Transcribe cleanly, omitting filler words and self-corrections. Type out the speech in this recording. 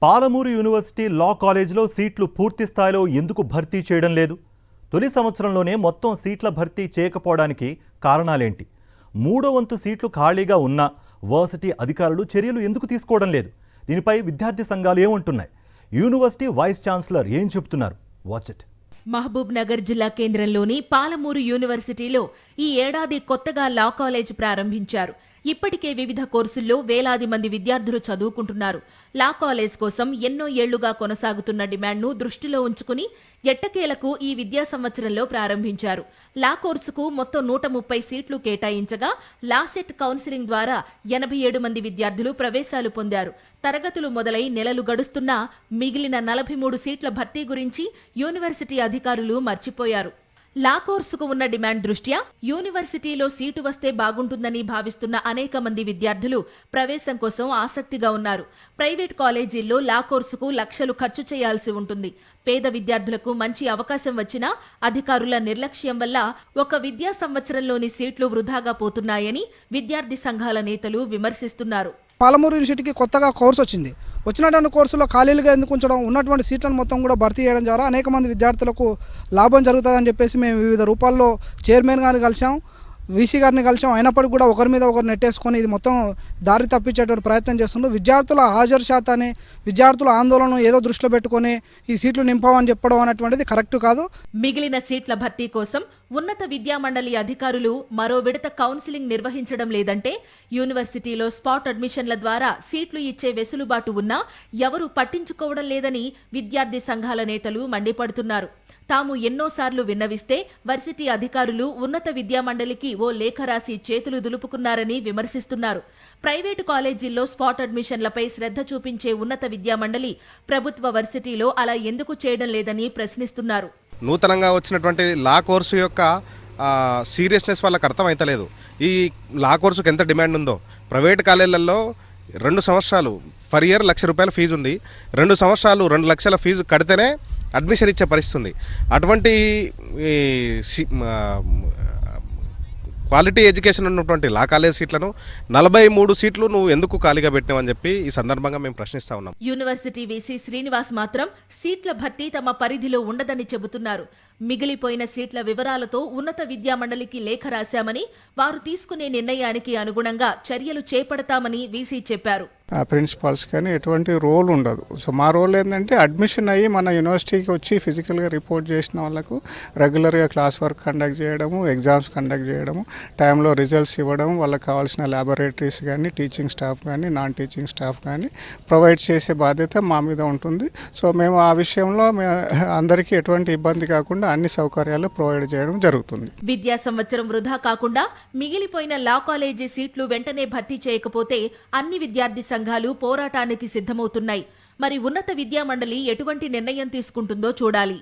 Palamuru university law కాలేజీలో సీట్లు పూర్తి స్థాయిలో ఎందుకు భర్తీ చేయడం లేదు? తొలి సంవత్సరంలోనే మొత్తం సీట్ల భర్తీ చేయకపోవడానికి కారణాలేంటి? మూడో వంతు సీట్లు ఖాళీగా ఉన్నా వర్సిటీ అధికారులు చర్యలు ఎందుకు తీసుకోవడం లేదు? దీనిపై విద్యార్థి సంఘాలు ఏమంటున్నాయి? యూనివర్సిటీ వైస్ ఛాన్సలర్ ఏం చెబుతున్నారు? Watch it. మహబూబ్ నగర్ జిల్లా కేంద్రంలోని పాలమూరు యూనివర్సిటీలో ఈ ఏడాది కొత్తగా లా కాలేజ్ ప్రారంభించారు. ఇప్పటికే వివిధ కోర్సుల్లో వేలాది మంది విద్యార్థులు చదువుకుంటున్నారు. లా కాలేజ్ కోసం ఎన్నో ఏళ్లుగా కొనసాగుతున్న డిమాండ్ను దృష్టిలో ఉంచుకుని ఎట్టకేలకు ఈ విద్యా సంవత్సరంలో ప్రారంభించారు. లా కోర్సుకు మొత్తం 130 సీట్లు కేటాయించగా లాసెట్ కౌన్సిలింగ్ ద్వారా 87 మంది విద్యార్థులు ప్రవేశాలు పొందారు. తరగతులు మొదలై నెలలు గడుస్తున్నా మిగిలిన 43 సీట్ల భర్తీ గురించి యూనివర్సిటీ అధికారులు మర్చిపోయారు. లా కోర్సుకు ఉన్న డిమాండ్ దృష్ట్యా యూనివర్సిటీలో సీటు వస్తే బాగుంటుందని భావిస్తున్న అనేక మంది విద్యార్థులు ప్రవేశం కోసం ఆసక్తిగా ఉన్నారు. ప్రైవేట్ కాలేజీల్లో లా కోర్సుకు లక్షలు ఖర్చు చేయాల్సి ఉంటుంది. పేద విద్యార్థులకు మంచి అవకాశం వచ్చినా అధికారుల నిర్లక్ష్యం వల్ల ఒక విద్యా సంవత్సరంలోని సీట్లు వృధాగా పోతున్నాయని విద్యార్థి సంఘాల నేతలు విమర్శిస్తున్నారు. పాలమూరు యూనివర్సిటీకి కొత్తగా కోర్సు వచ్చినటువంటి కోర్సులో ఖాళీలుగా ఎందుకు ఉంచడం, ఉన్నటువంటి సీట్లను మొత్తం కూడా భర్తీ చేయడం ద్వారా అనేక మంది విద్యార్థులకు లాభం జరుగుతుందని చెప్పేసి మేము వివిధ రూపాల్లో చైర్మన్ గారిని కలిసాం, వీసీ గారిని కలిసాం. అయినప్పటికీ కూడా ఒకరి మీద ఒకరు నెట్టేసుకొని ఇది మొత్తం దారి తప్పించేటువంటి ప్రయత్నం చేస్తున్నారు. విద్యార్థుల హాజరు శాతాన్ని, విద్యార్థుల ఆందోళన ఏదో దృష్టిలో పెట్టుకొని ఈ సీట్లు నింపమని చెప్పడం అనేటువంటిది కరెక్ట్ కాదు. మిగిలిన సీట్ల భర్తీ కోసం ఉన్నత విద్యామండలి అధికారులు మరో విడత కౌన్సిలింగ్ నిర్వహించడం లేదంటే యూనివర్సిటీలో స్పాట్ అడ్మిషన్ల ద్వారా సీట్లు ఇచ్చే వెసులుబాటు ఉన్నా ఎవరూ పట్టించుకోవడం లేదని విద్యార్థి సంఘాల నేతలు మండిపడుతున్నారు. తాము ఎన్నోసార్లు విన్నవిస్తే వర్సిటీ అధికారులు ఉన్నత విద్యామండలికి ఓ లేఖ రాసి చేతులు దులుపుకున్నారని విమర్శిస్తున్నారు. ప్రైవేటు కాలేజీల్లో స్పాట్ అడ్మిషన్లపై శ్రద్ధ చూపించే ఉన్నత విద్యామండలి ప్రభుత్వ వర్సిటీలో అలా ఎందుకు చేయడం లేదని ప్రశ్నిస్తున్నారు. నూతనంగా వచ్చినటువంటి లా కోర్సు యొక్క సీరియస్నెస్ వాళ్ళకి అర్థమైతలేదు. ఈ లా కోర్సుకు ఎంత డిమాండ్ ఉందో. ప్రైవేట్ కాలేజీలలో 2 సంవత్సరాలు పర్ ఇయర్ ₹1,00,000 ఫీజు ఉంది. 2 సంవత్సరాలు 2 లక్షల ఫీజు కడితేనే అడ్మిషన్ ఇచ్చే పరిస్థితి ఉంది. అటువంటి క్వాలిటీ ఎడ్యుకేషన్ ఉన్నటువంటి లా కాలేజ్ సీట్లను 43 సీట్లు నువ్వు ఎందుకు ఖాళీగా పెట్టినావని చెప్పి ఈ సందర్భంగా మేము ప్రశ్నిస్తా ఉన్నాం. యూనివర్సిటీ వీసీ శ్రీనివాస్ మాత్రం సీట్ల భర్తీ తమ పరిధిలో ఉండదని చెబుతున్నారు. మిగిలిపోయిన సీట్ల వివరాలతో ఉన్నత విద్యామండలికి లేఖ రాశామని, వారు తీసుకునే నిర్ణయానికి అనుగుణంగా చర్యలు చేపడతామని వీసీ చెప్పారు. ప్రిన్సిపాల్స్ కానీ ఎటువంటి రోల్ ఉండదు. సో మా రోల్ ఏంటంటే అడ్మిషన్ అయ్యి మన యూనివర్సిటీకి వచ్చి ఫిజికల్గా రిపోర్ట్ చేసిన వాళ్ళకు రెగ్యులర్గా క్లాస్ వర్క్ కండక్ట్ చేయడము, ఎగ్జామ్స్ కండక్ట్ చేయడము, టైంలో రిజల్ట్స్ ఇవ్వడం, వాళ్ళకి కావాల్సిన ల్యాబొరేటరీస్ కానీ, టీచింగ్ స్టాఫ్ కానీ, నాన్ టీచింగ్ స్టాఫ్ కానీ ప్రొవైడ్ చేసే బాధ్యత మా మీద ఉంటుంది. సో మేము ఆ విషయంలో అందరికీ ఎటువంటి ఇబ్బంది కాకుండా అన్ని సౌకర్యాలు ప్రొవైడ్ చేయడం జరుగుతుంది. విద్యా సంవత్సరం వృధా కాకుండా మిగిలిపోయిన లా కాలేజీ సీట్లు వెంటనే భర్తీ చేయకపోతే అన్ని విద్యార్థి సంఘాలు పోరాటానికి సిద్ధమవుతున్నాయి. మరి ఉన్నత విద్యామండలి ఎటువంటి నిర్ణయం తీసుకుంటుందో చూడాలి.